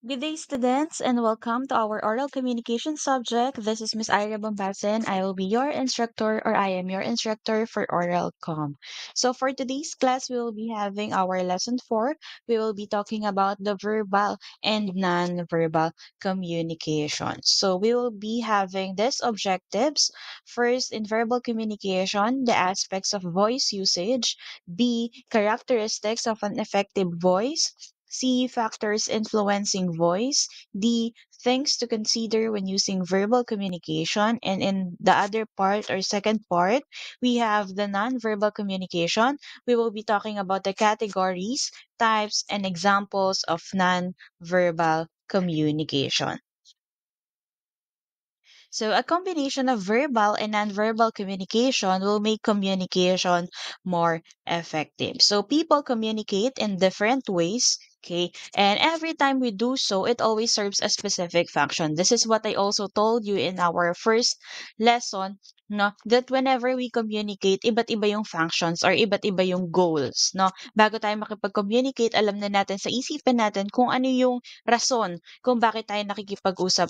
Good day, students, and welcome to our oral communication subject. This is Miss Ira Bombasen. I will be your instructor, or I am your instructor for oral com. So, for today's class, we will be having our lesson 4. We will be talking about the verbal and non-verbal communication. So, we will be having these objectives. First, in verbal communication, the aspects of voice usage. B, characteristics of an effective voice. C. Factors influencing voice. D. Things to consider when using verbal communication. And in the other part or second part, we have the nonverbal communication. We will be talking about the categories, types, and examples of nonverbal communication. So, a combination of verbal and nonverbal communication will make communication more effective. So, people communicate in different ways, okay? And every time we do so, it always serves a specific function. This is what I also told you in our first lesson, no? That whenever we communicate, iba't iba yung functions or iba't iba yung goals, no? Bago tayo makipag-communicate, alam na natin sa isipan natin kung ano yung rason kung bakit tayo nakikipag-usap.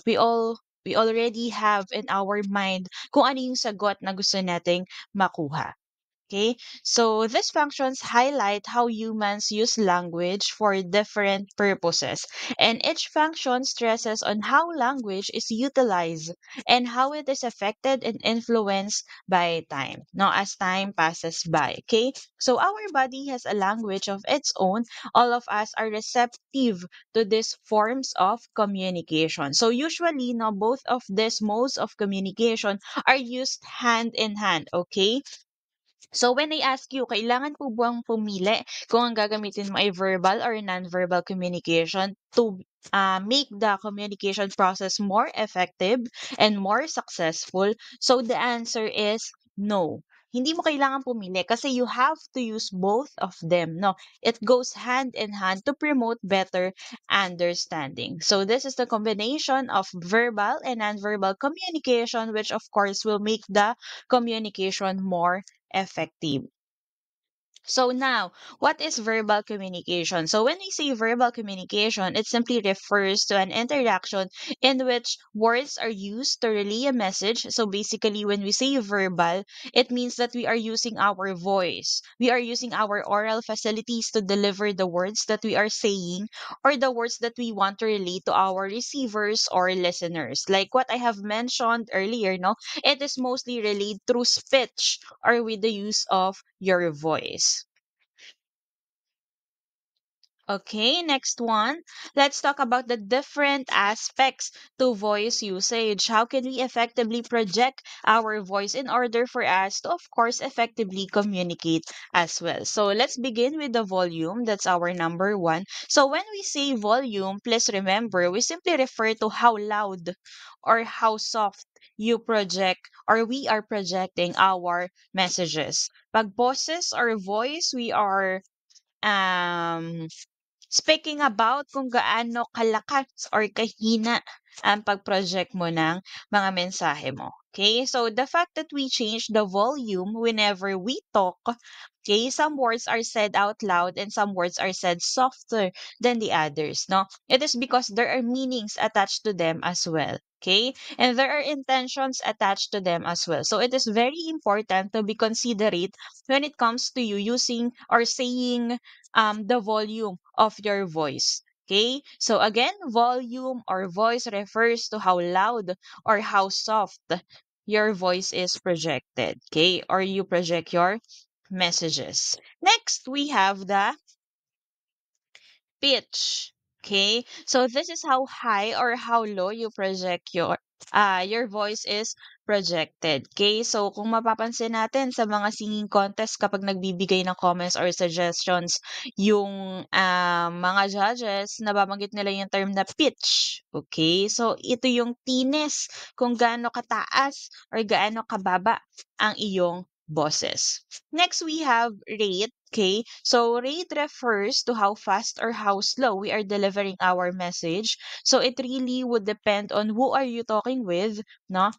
We already have in our mind kung ano yung sagot na gusto nating makuha. Okay, so these functions highlight how humans use language for different purposes, and each function stresses on how language is utilized and how it is affected and influenced by time. Now, as time passes by, okay, so our body has a language of its own. All of us are receptive to these forms of communication. So, usually, now both of these modes of communication are used hand in hand. Okay, so when I ask you, kailangan po bang pumili kung ang gagamitin mo ay verbal or non-verbal communication to make the communication process more effective and more successful? So the answer is no. Hindi mo kailangan pumili kasi you have to use both of them. No, it goes hand in hand to promote better understanding. So this is the combination of verbal and non-verbal communication, which of course will make the communication more effective. So now, what is verbal communication? So when we say verbal communication, it simply refers to an interaction in which words are used to relay a message. So basically, when we say verbal, it means that we are using our voice. We are using our oral facilities to deliver the words that we are saying or the words that we want to relate to our receivers or listeners. Like what I have mentioned earlier, no? It is mostly relayed through speech or with the use of your voice. Okay, next one. Let's talk about the different aspects to voice usage. How can we effectively project our voice in order for us to, of course, effectively communicate as well? So let's begin with the volume. That's our number one. So when we say volume, please remember, we simply refer to how loud or how soft you project or we are projecting our messages. Pag boses or voice, we are um speaking about kung gaano kalakas or kahina ang pag-project mo ng mga mensahe mo. Okay? So, the fact that we change the volume whenever we talk, okay, some words are said out loud and some words are said softer than the others, no? It is because there are meanings attached to them as well. Okay? And there are intentions attached to them as well. So, it is very important to be considerate when it comes to you using or saying the volume of your voice. Okay? So again, volume or voice refers to how loud or how soft your voice is projected. Okay? Or you project your messages. Next, we have the pitch. Okay? So this is how high or how low you project your voice is projected. Okay? So kung mapapansin natin sa mga singing contest kapag nagbibigay ng comments or suggestions yung mga judges, nababanggit nila yung term na pitch. Okay? So ito yung tinis kung gaano kataas or gaano kababa ang iyong boses. Next, we have rate. Okay, so rate refers to how fast or how slow we are delivering our message. So it really would depend on who are you talking with, no?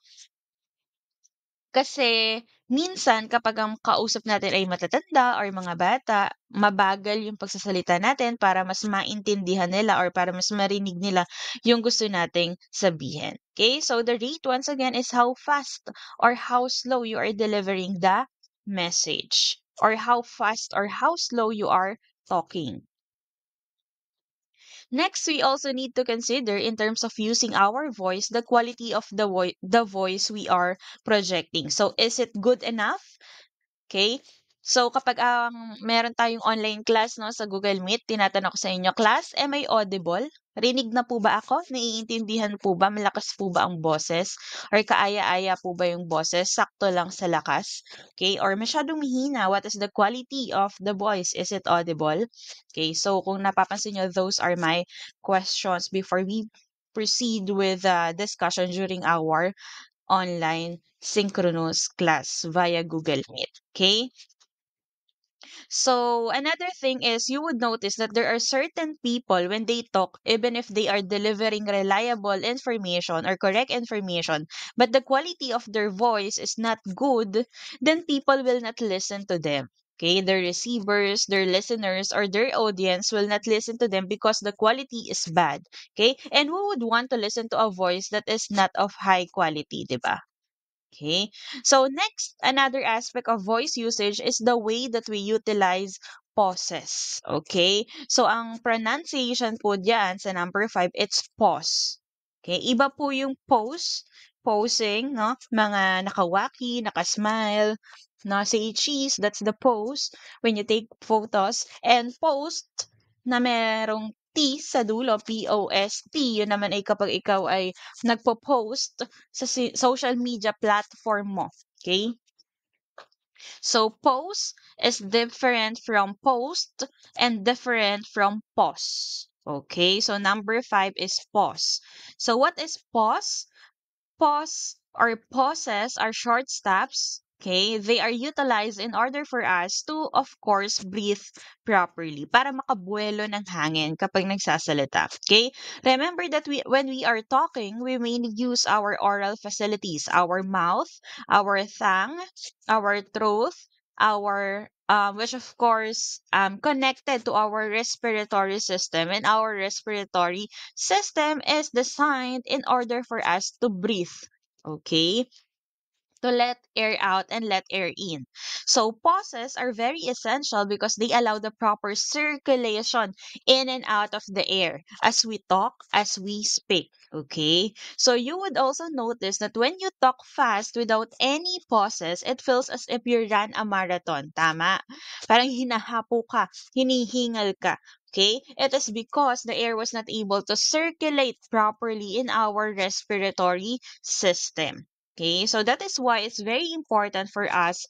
Kasi minsan kapag ang kausap natin ay matatanda or mga bata, mabagal yung pagsasalita natin para mas maintindihan nila or para mas marinig nila yung gusto nating sabihin. Okay? So the rate once again is how fast or how slow you are delivering the message or how fast or how slow you are talking. Next, we also need to consider in terms of using our voice, the quality of the voice we are projecting. So, is it good enough? Okay? So, kapag meron tayong online class no, sa Google Meet, tinatanong ko sa inyo, class, am I audible? Rinig na po ba ako? Naiintindihan po ba? Malakas po ba ang boses? Or kaaya-aya po ba yung boses? Sakto lang sa lakas? Okay? Or masyadong mahina? What is the quality of the voice? Is it audible? Okay, so kung napapansin nyo, those are my questions before we proceed with the discussion during our online synchronous class via Google Meet. Okay? So, another thing is you would notice that there are certain people when they talk, even if they are delivering reliable information or correct information, but the quality of their voice is not good, then people will not listen to them. Okay, their receivers, their listeners, or their audience will not listen to them because the quality is bad. Okay, and who would want to listen to a voice that is not of high quality, diba? Okay. So next, another aspect of voice usage is the way that we utilize pauses. Okay. So ang pronunciation po diyan sa number 5, it's pause. Okay. Iba po yung pose, posing, no? Mga nakawaki, nakasmile, no? Say cheese, that's the pose when you take photos. And post na merong T sa dulo, P-O-S-T, yun naman ay kapag ikaw ay nagpo-post sa social media platform mo. Okay? So, post is different from post and different from pause. Okay? So, number 5 is pause. So, what is pause? Pause or pauses are short stops. Okay, they are utilized in order for us to, of course, breathe properly para makabuelo ng hangin kapag nagsasalita. Okay, remember that when we are talking, we mainly use our oral facilities, our mouth, our tongue, our throat, our which of course connected to our respiratory system, and our respiratory system is designed in order for us to breathe. Okay? To let air out and let air in. So pauses are very essential because they allow the proper circulation in and out of the air as we talk, as we speak. Okay? So you would also notice that when you talk fast without any pauses, it feels as if you ran a marathon. Tama? Parang hinahapo ka, hinihingal ka. Okay? It is because the air was not able to circulate properly in our respiratory system. Okay, so that is why it's very important for us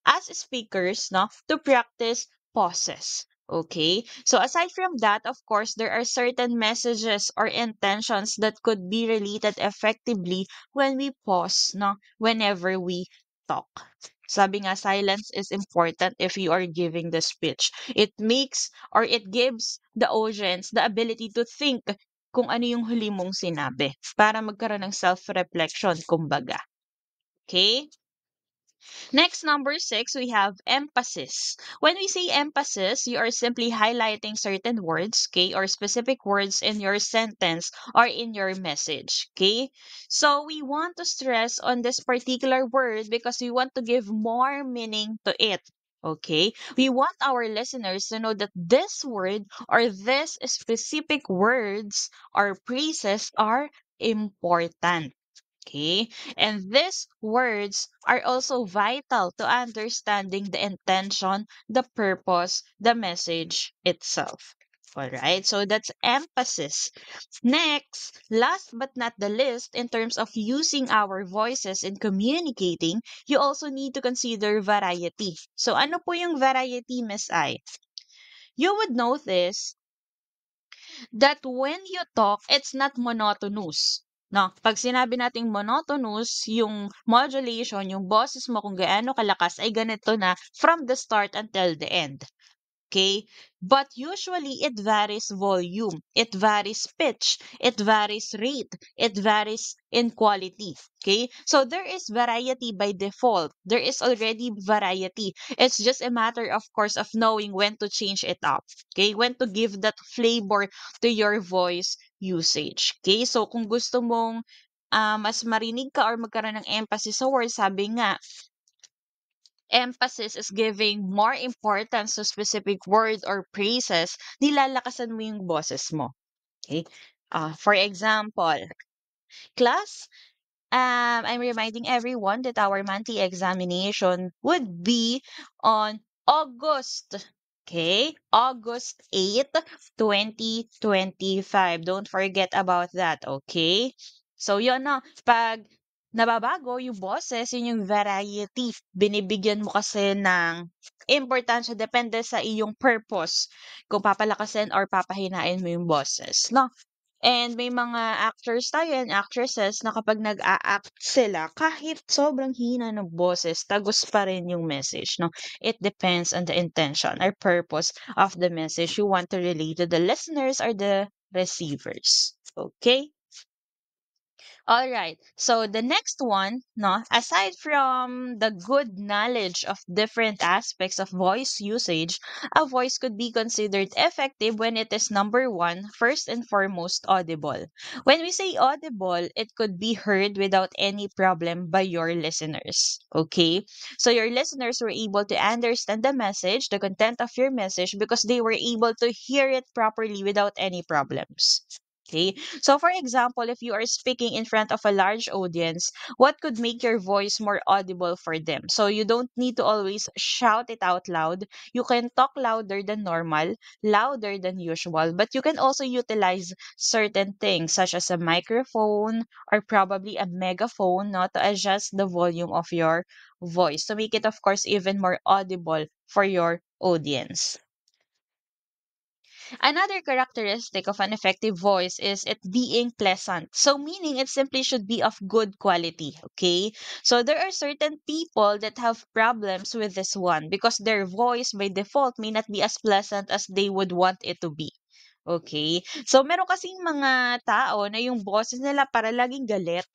as speakers, no, to practice pauses. Okay, so aside from that, of course, there are certain messages or intentions that could be related effectively when we pause, no, whenever we talk. Sabi nga, silence is important if you are giving the speech. It makes or it gives the audience the ability to think kung ano yung huli mong sinabi para magkaroon ng self-reflection, kumbaga. Okay? Next, number 6, we have emphasis. When we say emphasis, you are simply highlighting certain words, okay, or specific words in your sentence or in your message, okay? So we want to stress on this particular word because we want to give more meaning to it. Okay, we want our listeners to know that this word or this specific words or phrases are important. Okay, and these words are also vital to understanding the intention, the purpose, the message itself. All right, so that's emphasis. Next, last but not the least, in terms of using our voices in communicating, you also need to consider variety. So, ano po yung variety, Miss I? You would notice that when you talk, it's not monotonous. No, pag sinabi nating monotonous, yung modulation, yung boses mo kung gaano kalakas ay ganito na from the start until the end. Okay? But usually it varies volume, it varies pitch, it varies rate, it varies in quality. Okay? So there is variety by default. There is already variety. It's just a matter, of course, of knowing when to change it up. Okay? When to give that flavor to your voice usage. Okay? So kung gusto mong mas marinig ka or magkaroon ng emphasis sa words, sabi nga, emphasis is giving more importance to specific words or phrases, nilalakasan mo yung boses mo. Okay? For example, class, I'm reminding everyone that our monthly examination would be on August. Okay? August 8th, 2025. Don't forget about that, okay? So, yun na. Pag nababago yung boses, yun yung variety. Binibigyan mo kasi ng importansya depende sa iyong purpose kung papalakasin or papahinain mo yung boses, no? And may mga actors tayo and actresses na kapag nag-a-act sila, kahit sobrang hina ng boses, tagus pa rin yung message, no? It depends on the intention or purpose of the message you want to relate to the listeners or the receivers. Okay? All right. So the next one, no, aside from the good knowledge of different aspects of voice usage, a voice could be considered effective when it is number one, first and foremost, audible. When we say audible, it could be heard without any problem by your listeners. Okay? So your listeners were able to understand the message, the content of your message, because they were able to hear it properly without any problems. Okay. So, for example, if you are speaking in front of a large audience, what could make your voice more audible for them? So, you don't need to always shout it out loud. You can talk louder than normal, louder than usual, but you can also utilize certain things such as a microphone or probably a megaphone, not to adjust the volume of your voice to make it, of course, even more audible for your audience. Another characteristic of an effective voice is it being pleasant. So, meaning it simply should be of good quality. Okay. So, there are certain people that have problems with this one because their voice by default may not be as pleasant as they would want it to be. Okay. So, meron kasing mga tao na yung boses nila para laging galit,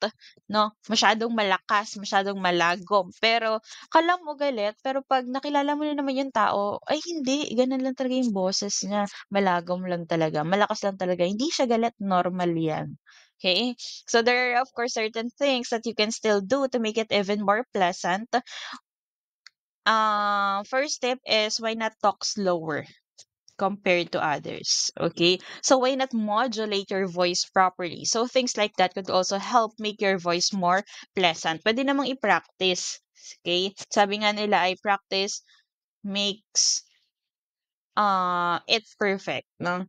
no? Masyadong malakas, masyadong malagom. Pero, kala mo galit, pero pag nakilala mo na naman yung tao, ay hindi, ganun lang talaga yung boses niya. Malagom lang talaga, malakas lang talaga. Hindi siya galit, normal yan. Okay? So, there are, of course, certain things that you can still do to make it even more pleasant. First step is why not talk slower compared to others. Okay? So why not modulate your voice properly? So things like that could also help make your voice more pleasant. Pwede namang i-practice. Okay? Sabi nga nila ay practice makes it perfect, no?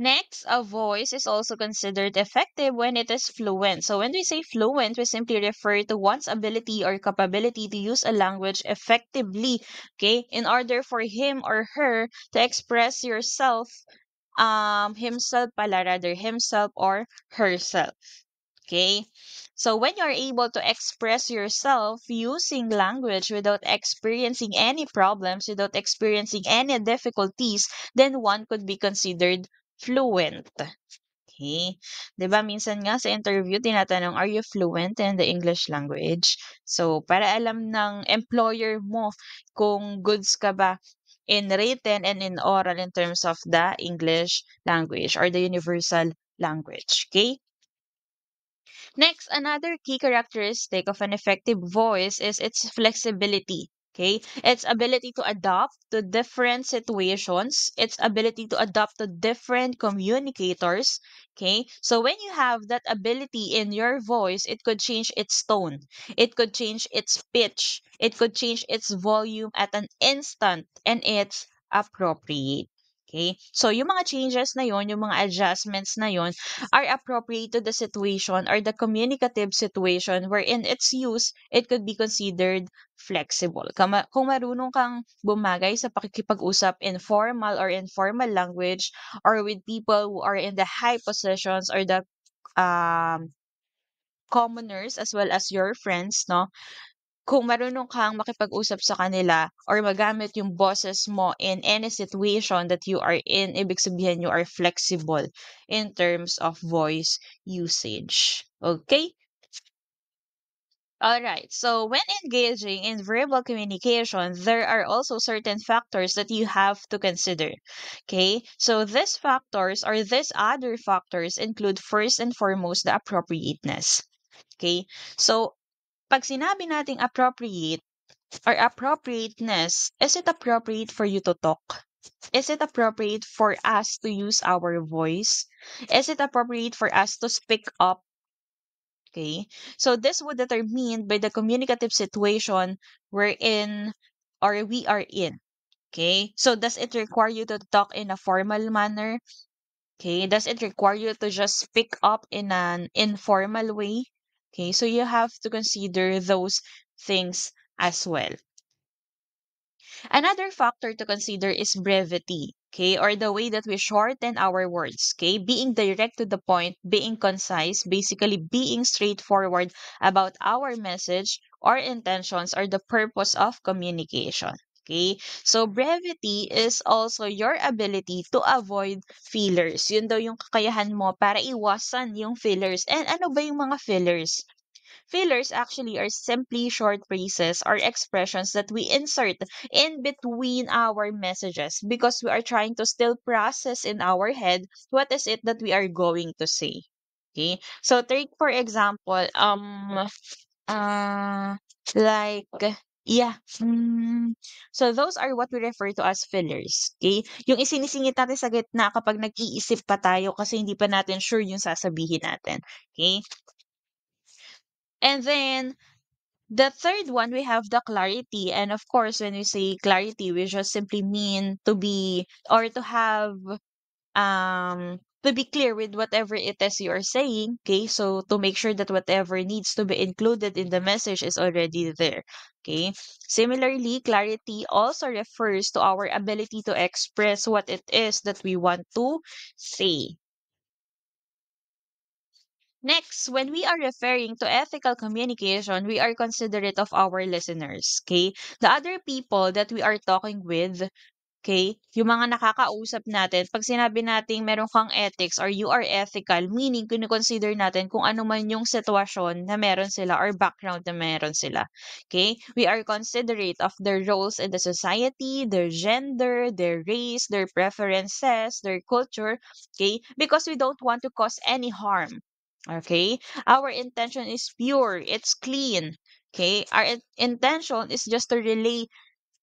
Next, a voice is also considered effective when it is fluent. So, when we say fluent, we simply refer to one's ability or capability to use a language effectively, okay, in order for him or her to express yourself, himself pala rather, himself or herself. Okay? So when you're able to express yourself using language without experiencing any problems, without experiencing any difficulties, then one could be considered fluent. Okay? 'Di ba minsan nga sa interview tinatanong, are you fluent in the English language? So para alam ng employer mo kung goods ka ba in written and in oral in terms of the English language or the universal language. Okay? Next, another key characteristic of an effective voice is its flexibility. Okay, its ability to adapt to different situations, its ability to adapt to different communicators. Okay, so when you have that ability in your voice, it could change its tone, it could change its pitch, it could change its volume at an instant, and it's appropriate. Okay, so yung mga changes na yon, yung mga adjustments na yon, are appropriate to the situation or the communicative situation wherein its use, it could be considered flexible. Kung marunong kang bumagay sa pakikipag-usap in formal or informal language or with people who are in the high positions or the um, commoners as well as your friends, no? kung marunong kang makipag-usap sa kanila or magamit yung boses mo in any situation that you are in, ibig sabihin you are flexible in terms of voice usage. Okay? Alright, so when engaging in verbal communication, there are also certain factors that you have to consider. Okay, so these factors or these other factors include first and foremost the appropriateness. Okay, so pag sinabi nating appropriate or appropriateness, is it appropriate for you to talk? Is it appropriate for us to use our voice? Is it appropriate for us to speak up? Okay. So this would determine by the communicative situation we're in or we are in. Okay. So does it require you to talk in a formal manner? Okay. Does it require you to just speak up in an informal way? Okay. So you have to consider those things as well. Another factor to consider is brevity, okay, or the way that we shorten our words, okay, being direct to the point, being concise, basically being straightforward about our message or intentions or the purpose of communication. Okay, so brevity is also your ability to avoid fillers. Yun daw yung kakayahan mo para iwasan yung fillers. And ano ba yung mga fillers? Fillers actually are simply short phrases or expressions that we insert in between our messages because we are trying to still process in our head what is it that we are going to say. Okay? So take for example, uh like yeah. So those are what we refer to as fillers. Okay? Yung isinisingit natin sa gitna kapag nag-iisip pa tayo kasi hindi pa natin sure yung sasabihin natin. Okay? And then the third one, we have the clarity. And of course, when we say clarity, we just simply mean to be or to be clear with whatever it is you are saying. Okay, so to make sure that whatever needs to be included in the message is already there. Okay, similarly, clarity also refers to our ability to express what it is that we want to say. Next, when we are referring to ethical communication, we are considerate of our listeners, okay? The other people that we are talking with, okay? Yung mga nakakausap natin, pag sinabi nating meron kang ethics or you are ethical, meaning kino-consider natin kung ano man yung sitwasyon na meron sila or background na meron sila. Okay? We are considerate of their roles in the society, their gender, their race, their preferences, their culture, okay? Because we don't want to cause any harm. Okay? Our intention is pure, it's clean. Okay? Our intention is just to relay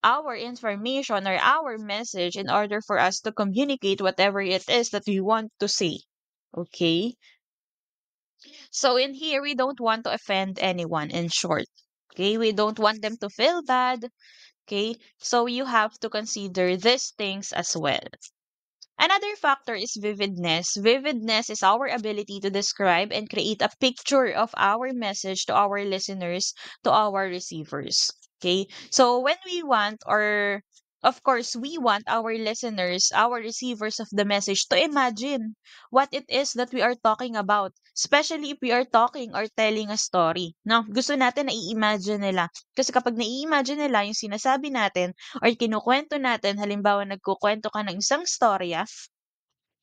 our information or our message in order for us to communicate whatever it is that we want to say. Okay? So in here, we don't want to offend anyone, in short. Okay? We don't want them to feel bad. Okay? So you have to consider these things as well. Another factor is vividness. Vividness is our ability to describe and create a picture of our message to our listeners, to our receivers. Okay? So when we want, or of course, we want our listeners, our receivers of the message to imagine what it is that we are talking about. Especially if we are talking or telling a story. No? Gusto natin na i-imagine nila. Kasi kapag na-imagine nila yung sinasabi natin, or kinukwento natin, halimbawa nagkukwento ka ng isang storya,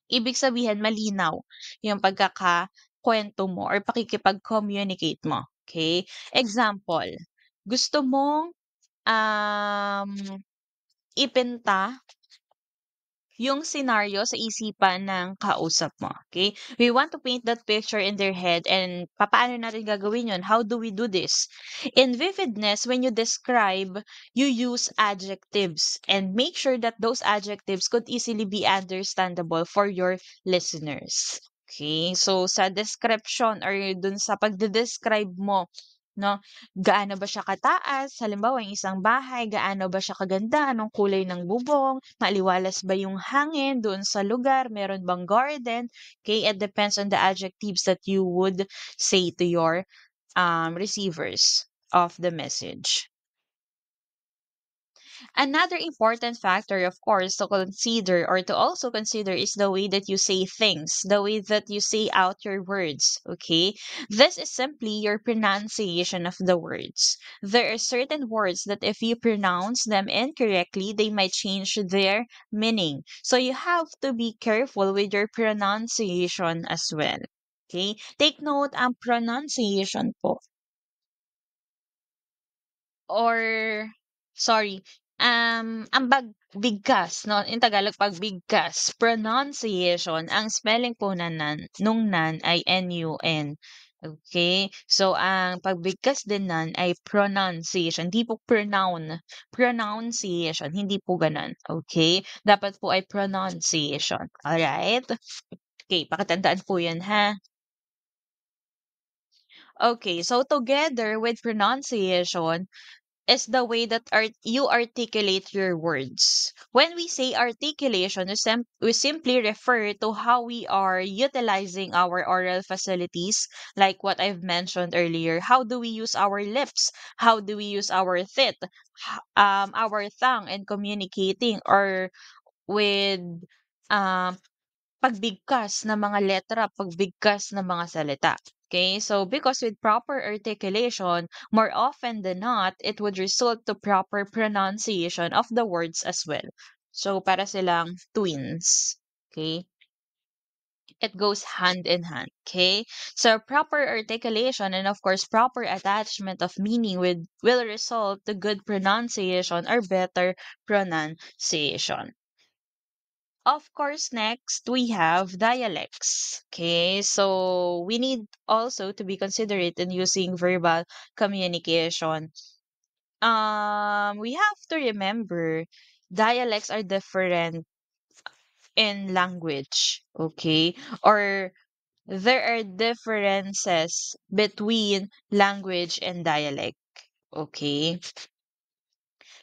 ibig sabihin malinaw yung pagkakakwento mo or pakikipag-communicate mo. Okay? Example, gusto mong um, ipinta yung scenario sa isipan ng kausap mo. Okay? We want to paint that picture in their head and papaano natin gagawin yun? How do we do this? In vividness, when you describe, you use adjectives and make sure that those adjectives could easily be understandable for your listeners. Okay? So, sa description or dun sa pagde-describe mo, no? Gaano ba siya kataas? Halimbawa, yung isang bahay, gaano ba siya kaganda? Anong kulay ng bubong? Maliwalas ba yung hangin doon sa lugar? Meron bang garden? Okay, it depends on the adjectives that you would say to your receivers of the message. Another important factor, of course, to consider or to also consider is the way that you say things, the way that you say out your words. Okay. This is simply your pronunciation of the words. There are certain words that if you pronounce them incorrectly, they might change their meaning. So you have to be careful with your pronunciation as well. Okay? Take note ang pronunciation po or sorry, ang bigkas 'no, in Tagalog pagbigkas, pronunciation, ang spelling po na nung nan ay N-U-N, okay. So, ang pagbigkas din nan ay pronunciation, hindi po pronunciation, hindi po gano'n, okay. Dapat po ay pronunciation, alright? Okay, pakitandaan po 'yan ha. Okay, so together with pronunciation is the way that you articulate your words. When we say articulation, we simply refer to how we are utilizing our oral facilities, like what I've mentioned earlier. How do we use our lips? How do we use our teeth, our tongue in communicating or with um, pagbigkas ng mga letra, pagbigkas ng mga salita. Okay, so because with proper articulation, more often than not, it would result to proper pronunciation of the words as well. So para silang twins. Okay, it goes hand in hand. Okay, so proper articulation and of course proper attachment of meaning will result to good pronunciation or better pronunciation. Of course, next we have dialects. Okay, so we need also to be considerate in using verbal communication. We have to remember dialects are different in language. Okay, or there are differences between language and dialect. Okay,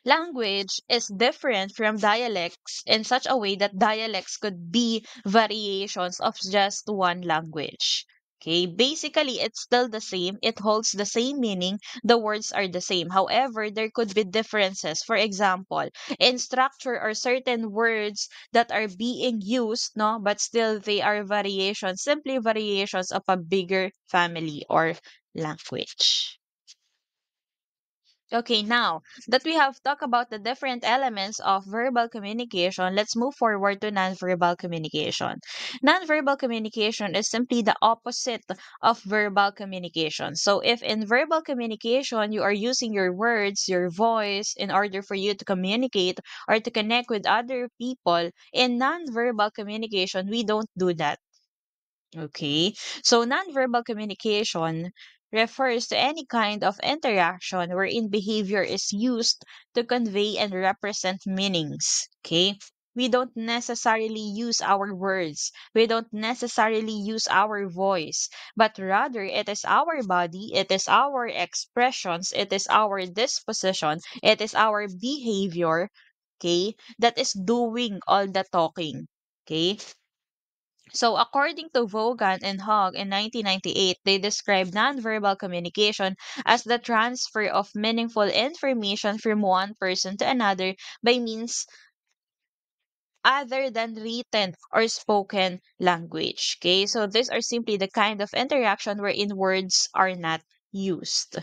language is different from dialects in such a way that dialects could be variations of just one language. Okay, basically it's still the same, it holds the same meaning, the words are the same. However, there could be differences. For example, in structure or certain words that are being used, no, but still they are variations, simply variations of a bigger family or language. Okay, now that we have talked about the different elements of verbal communication, let's move forward to nonverbal communication. Nonverbal communication is simply the opposite of verbal communication. So, if in verbal communication you are using your words, your voice in order for you to communicate or to connect with other people, in nonverbal communication, we don't do that. Okay, so nonverbal communication refers to any kind of interaction wherein behavior is used to convey and represent meanings. Okay, we don't necessarily use our words, we don't necessarily use our voice, but rather it is our body, it is our expressions, it is our disposition, it is our behavior, okay, that is doing all the talking. Okay, so, according to Vaughan and Hogg in 1998, they described nonverbal communication as the transfer of meaningful information from one person to another by means other than written or spoken language. Okay, so these are simply the kind of interaction wherein words are not used.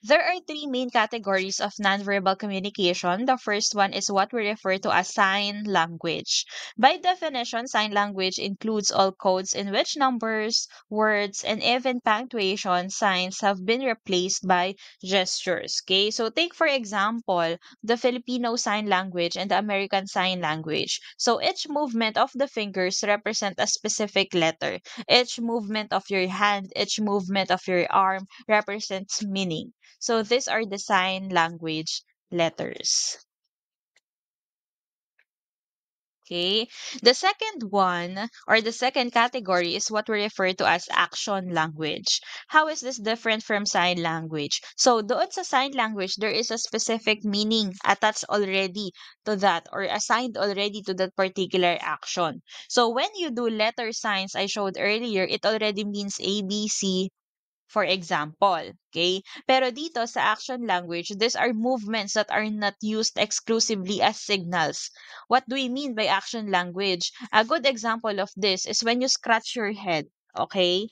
There are three main categories of nonverbal communication. The first one is what we refer to as sign language. By definition, sign language includes all codes in which numbers, words, and even punctuation signs have been replaced by gestures. Okay, so take for example the Filipino Sign Language and the American Sign Language. So each movement of the fingers represent a specific letter. Each movement of your hand, each movement of your arm represents meaning. So these are the sign language letters. Okay. The second one or the second category is what we refer to as action language. How is this different from sign language? So doon sa sign language, there is a specific meaning attached already to that or assigned already to that particular action. So when you do letter signs I showed earlier, it already means A, B, C, for example. Okay? Pero dito sa action language, these are movements that are not used exclusively as signals. What do we mean by action language? A good example of this is when you scratch your head. Okay?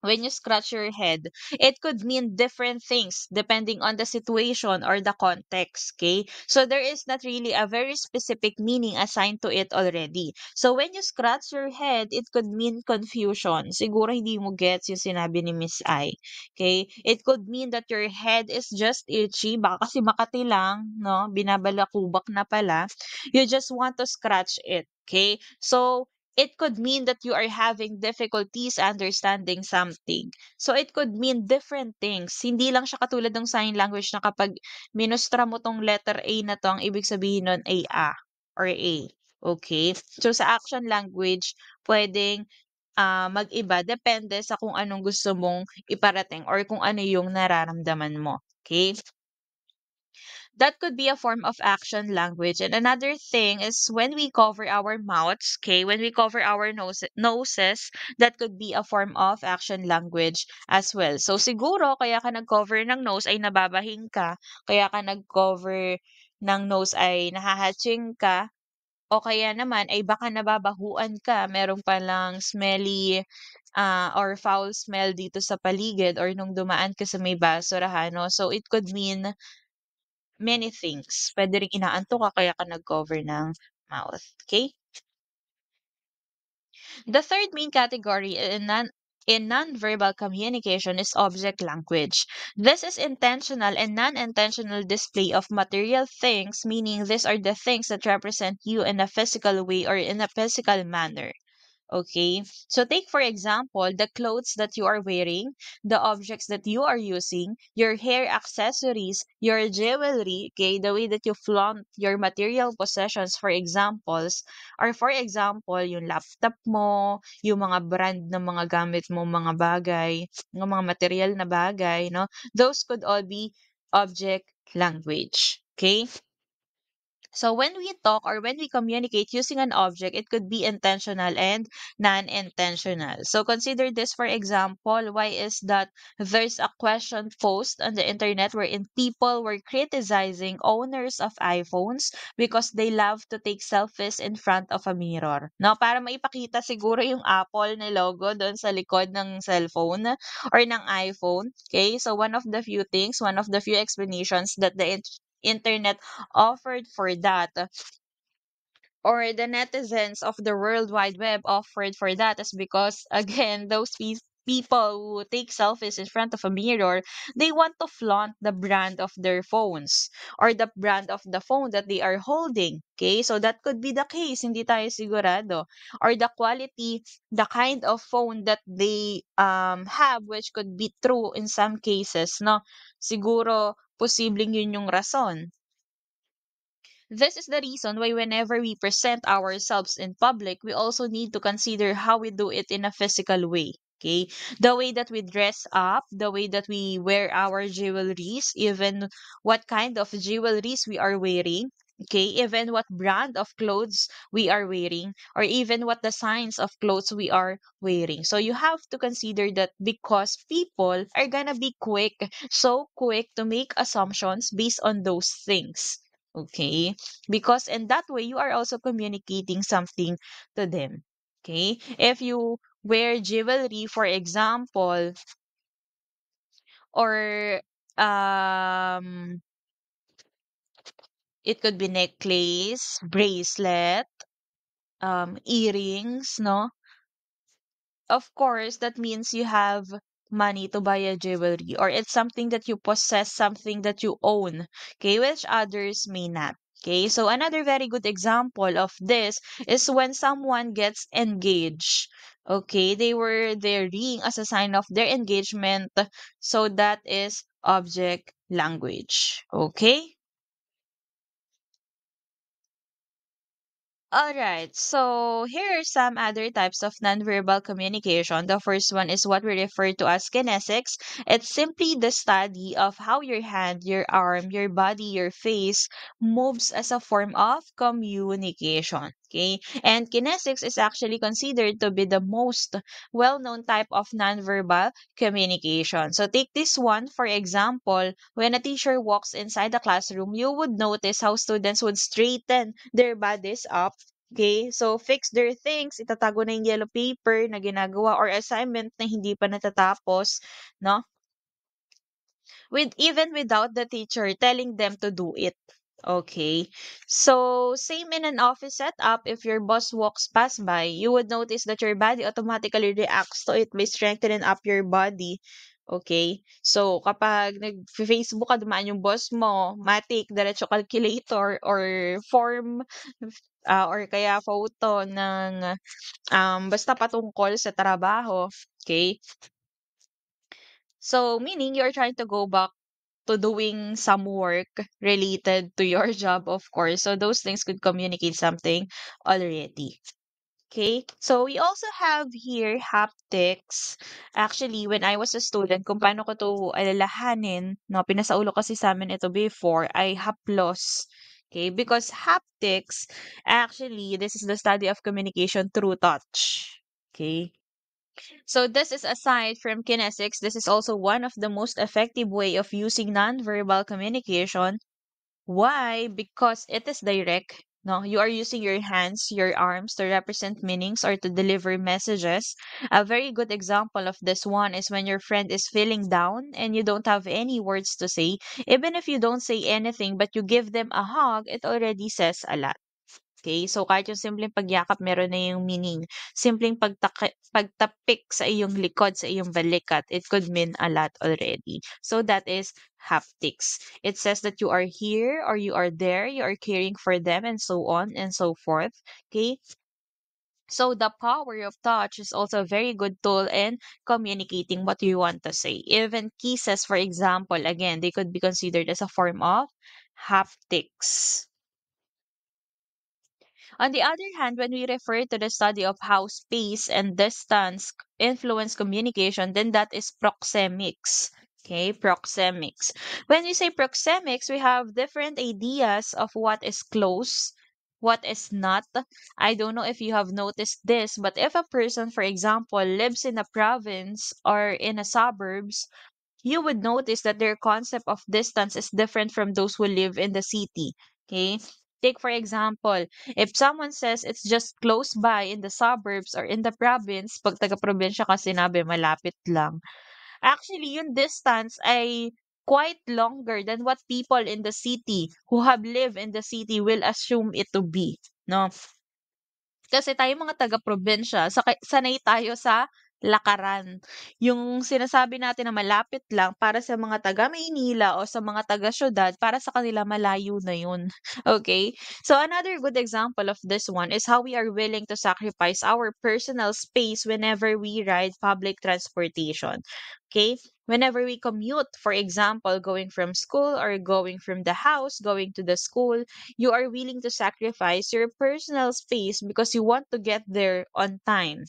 When you scratch your head, it could mean different things depending on the situation or the context, okay? So there is not really a very specific meaning assigned to it already. So when you scratch your head, it could mean confusion. Siguro hindi mo gets yung sinabi ni Miss I. Okay? It could mean that your head is just itchy, baka kasi makati lang, no? Binabalakubak na pala. You just want to scratch it. Okay? So it could mean that you are having difficulties understanding something. So it could mean different things. Hindi lang siya katulad ng sign language na kapag minustra mo tong letter A na to, ang ibig sabihin nun ay A or A. Okay? So sa action language, pwedeng mag-iba depende sa kung anong gusto mong iparating or kung ano yung nararamdaman mo. Okay? That could be a form of action language. And another thing is when we cover our mouths, okay, when we cover our noses, that could be a form of action language as well. So siguro, kaya ka nag-cover ng nose ay nababahing ka, kaya ka nag-cover ng nose ay nahahatching ka, o kaya naman ay baka nababahuan ka, meron palang smelly or foul smell dito sa paligid or nung dumaan ka sa may basurahan, no? So it could mean many things. Puwede ring inaantok ka kaya ka nag-cover ng mouth, okay? The third main category in non-verbal communication is object language. This is intentional and non-intentional display of material things, meaning these are the things that represent you in a physical way or in a physical manner. Okay. So take for example the clothes that you are wearing, the objects that you are using, your hair accessories, your jewelry, okay, the way that you flaunt your material possessions for examples, or for example, yung laptop mo, yung mga brand ng mga gamit mo, mga bagay, ng mga material na bagay, no? Those could all be object language. Okay? So when we talk or when we communicate using an object, it could be intentional and non-intentional. So consider this for example, why is that there's a question posed on the internet wherein people were criticizing owners of iPhones because they love to take selfies in front of a mirror. No, para maipakita siguro yung Apple na logo doon sa likod ng cellphone or ng iPhone. Okay? So one of the few things, one of the few explanations that the internet offered for that or the netizens of the World Wide Web offered for that is because again those people who take selfies in front of a mirror, they want to flaunt the brand of their phones or the brand of the phone that they are holding. Okay, so that could be the case, hindi tayo sigurado, or the quality, the kind of phone that they have, which could be true in some cases, no? Siguro posibleng yun yung rason. This is the reason why whenever we present ourselves in public, we also need to consider how we do it in a physical way. Okay, the way that we dress up, the way that we wear our jewelries, even what kind of jewelries we are wearing, okay, even what brand of clothes we are wearing, or even what the signs of clothes we are wearing. So you have to consider that because people are gonna be quick, so quick to make assumptions based on those things. Okay? Because in that way, you are also communicating something to them. Okay? If you wear jewelry, for example, or it could be necklace, bracelet, earrings, no? Of course, that means you have money to buy a jewelry or it's something that you possess, something that you own, okay, which others may not. Okay, so another very good example of this is when someone gets engaged. Okay, they were their ring as a sign of their engagement. So that is object language. Okay? All right, so here are some other types of nonverbal communication. The first one is what we refer to as kinesics. It's simply the study of how your hand, your arm, your body, your face moves as a form of communication. Okay, and kinesics is actually considered to be the most well-known type of nonverbal communication. So take this one, for example, when a teacher walks inside the classroom, you would notice how students would straighten their bodies up. Okay, so fix their things, itatago na yung yellow paper na ginagawa or assignment na hindi pa natatapos, no? With even without the teacher telling them to do it. Okay. So, same in an office setup, if your boss walks past by, you would notice that your body automatically reacts to it by strengthening up your body. Okay? So, kapag nag-Facebook ka, dumaan yung boss mo, matik, diretso calculator, or form, or kaya photo ng basta patungkol sa trabaho. Okay? So, meaning you're trying to go back to doing some work related to your job, of course. So those things could communicate something already. Okay, so we also have here haptics. Actually, when I was a student, kung paano ko to alalahanin, no, pinasaulo kasi sa amin ito before, ay haplos. Okay, because haptics, actually, this is the study of communication through touch. Okay, so this is aside from kinesics, this is also one of the most effective way of using nonverbal communication. Why? Because it is direct. No, you are using your hands, your arms to represent meanings or to deliver messages. A very good example of this one is when your friend is feeling down and you don't have any words to say. Even if you don't say anything but you give them a hug, it already says a lot. Okay, so kahit yung simpleng pagyakap meron na yung meaning. Simpleng pagtapik sa iyong likod, sa iyong balikat, it could mean a lot already. So that is haptics. It says that you are here or you are there, you are caring for them and so on and so forth. Okay, so the power of touch is also a very good tool in communicating what you want to say. Even kisses, for example, again, they could be considered as a form of haptics. On the other hand, when we refer to the study of how space and distance influence communication, then that is proxemics. Okay, proxemics. When we say proxemics, we have different ideas of what is close, what is not. I don't know if you have noticed this, but if a person, for example, lives in a province or in a suburbs, you would notice that their concept of distance is different from those who live in the city. Okay? Take for example, if someone says it's just close by in the suburbs or in the province, pag taga-probinsya ka sinabi, malapit lang. Actually, yung distance ay quite longer than what people in the city who have lived in the city will assume it to be. No? Kasi tayo mga taga-probinsya, sanay tayo sa lakaran. Yung sinasabi natin na malapit lang para sa mga taga-Maynila o sa mga taga-siyudad, para sa kanila malayo na yun. Okay? So another good example of this one is how we are willing to sacrifice our personal space whenever we ride public transportation. Okay? Whenever we commute, for example, going from school or going from the house, going to the school, you are willing to sacrifice your personal space because you want to get there on time.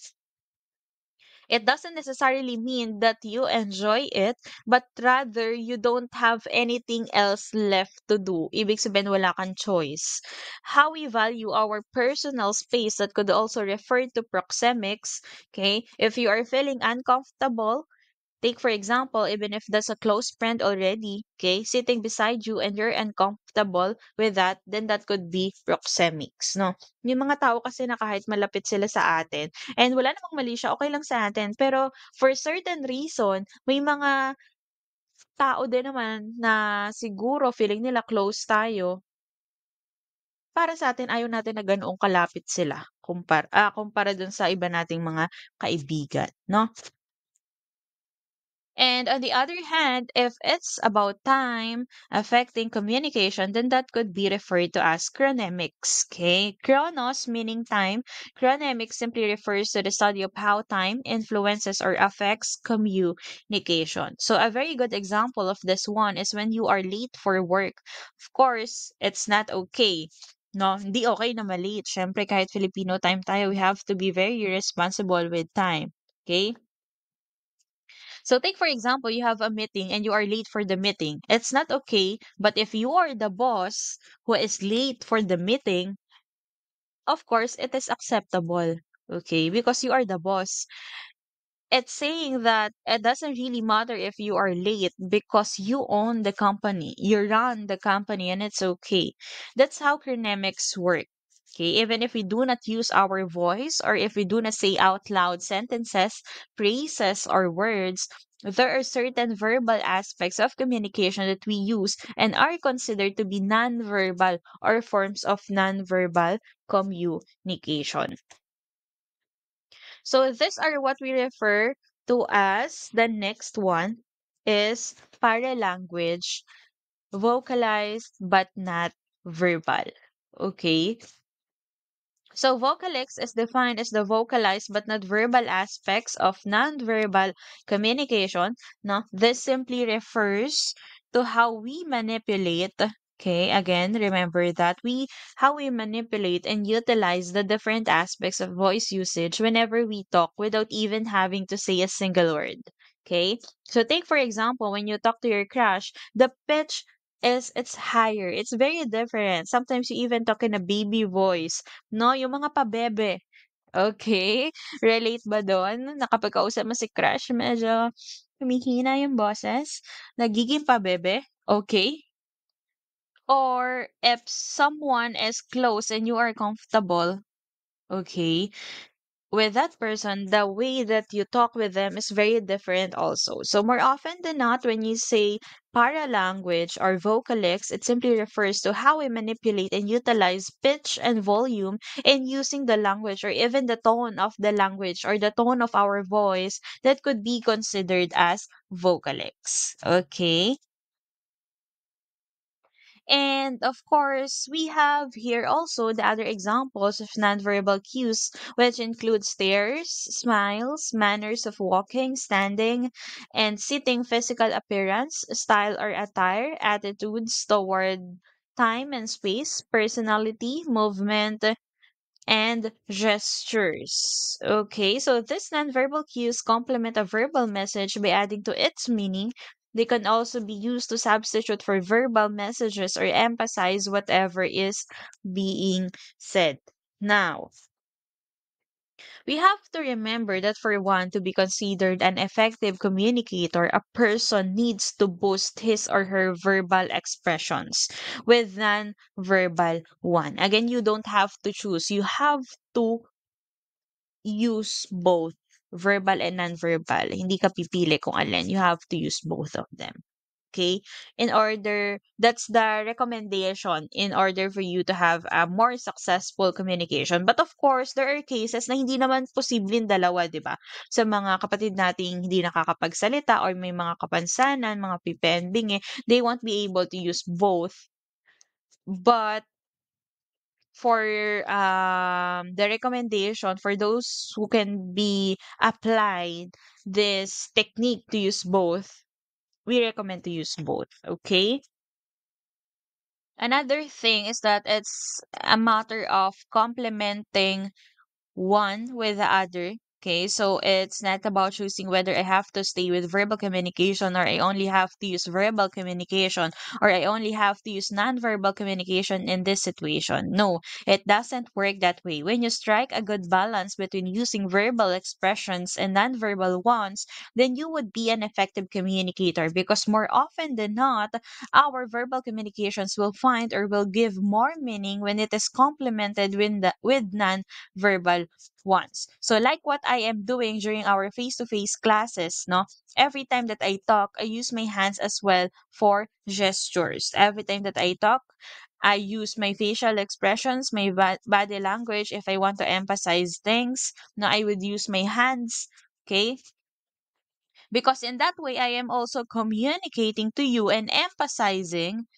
It doesn't necessarily mean that you enjoy it, but rather you don't have anything else left to do. Ibig sabihin, wala kang choice. How we value our personal space, that could also refer to proxemics. Okay, if you are feeling uncomfortable, take for example, even if that's a close friend already, okay, sitting beside you and you're uncomfortable with that, then that could be proxemics, no? Yung mga tao kasi na kahit malapit sila sa atin, and wala namang mali siya, okay lang sa atin, pero for certain reason, may mga tao din naman na siguro feeling nila close tayo, para sa atin ayaw natin na ganoong kalapit sila kumpara dun sa iba nating mga kaibigan, no? And on the other hand, if it's about time affecting communication, then that could be referred to as chronemics. Okay? Chronos meaning time. Chronemics simply refers to the study of how time influences or affects communication. So a very good example of this one is when you are late for work. Of course, it's not okay. No, hindi okay na malate. Syempre, kahit Filipino time tayo, we have to be very responsible with time. Okay? So take for example, you have a meeting and you are late for the meeting. It's not okay, but if you are the boss who is late for the meeting, of course, it is acceptable. Okay, because you are the boss. It's saying that it doesn't really matter if you are late because you own the company, you run the company, and it's okay. That's how cronemics work. Okay, even if we do not use our voice or if we do not say out loud sentences, phrases, or words, there are certain verbal aspects of communication that we use and are considered to be nonverbal or forms of nonverbal communication. So these are what we refer to as the next one is paralanguage, vocalized but not verbal. Okay. So vocalics is defined as the vocalized but not verbal aspects of nonverbal communication. No, this simply refers to how we manipulate. Okay, again, remember that how we manipulate and utilize the different aspects of voice usage whenever we talk without even having to say a single word. Okay, so take for example when you talk to your crush, the pitch is it's higher. It's very different. Sometimes you even talk in a baby voice. No, yung mga pabebe. Okay? Relate ba doon? Na kapag kausap mo si crush, medyo humihina yung boses? Nagiging pabebe? Okay? Or if someone is close and you are comfortable, okay, with that person, the way that you talk with them is very different also. So more often than not, when you say paralanguage or vocalics, it simply refers to how we manipulate and utilize pitch and volume in using the language or even the tone of the language or the tone of our voice that could be considered as vocalics. Okay? And of course, we have here also the other examples of nonverbal cues, which include stares, smiles, manners of walking, standing, and sitting, physical appearance, style or attire, attitudes toward time and space, personality, movement, and gestures. Okay, so these nonverbal cues complement a verbal message by adding to its meaning. They can also be used to substitute for verbal messages or emphasize whatever is being said. Now, we have to remember that for one to be considered an effective communicator, a person needs to boost his or her verbal expressions with non-verbal one. Again, you don't have to choose. You have to use both verbal and non-verbal. Hindi ka pipili kung alin. You have to use both of them. Okay? That's the recommendation in order for you to have a more successful communication. But of course, there are cases na hindi naman posibleng dalawa, di ba? Sa mga kapatid nating hindi nakakapagsalita or may mga kapansanan, mga pipe and bingi, they won't be able to use both. But for the recommendation for those who can be applied this technique to use both, we recommend to use both. Okay. Another thing is that it's a matter of complementing one with the other. Okay, so it's not about choosing whether I have to stay with verbal communication or I only have to use verbal communication or I only have to use nonverbal communication in this situation. No, it doesn't work that way. When you strike a good balance between using verbal expressions and nonverbal ones, then you would be an effective communicator because more often than not, our verbal communications will find or will give more meaning when it is complemented with non-verbal ones. So like what I am doing during our face-to-face classes, no? Every time that I talk, I use my hands as well for gestures. Every time that I talk, I use my facial expressions, my body language. If I want to emphasize things, no, I would use my hands. Okay, because in that way I am also communicating to you and emphasizing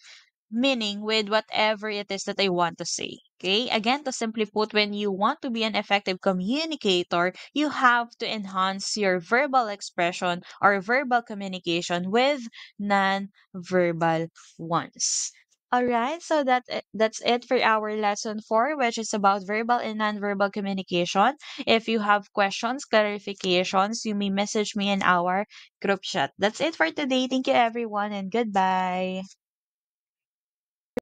meaning with whatever it is that I want to say. Okay? Again, to simply put, when you want to be an effective communicator, you have to enhance your verbal expression or verbal communication with non-verbal ones. All right, so that's it for our lesson 4, which is about verbal and nonverbal communication. If you have questions, clarifications, you may message me in our group chat. That's it for today. Thank you, everyone, and goodbye.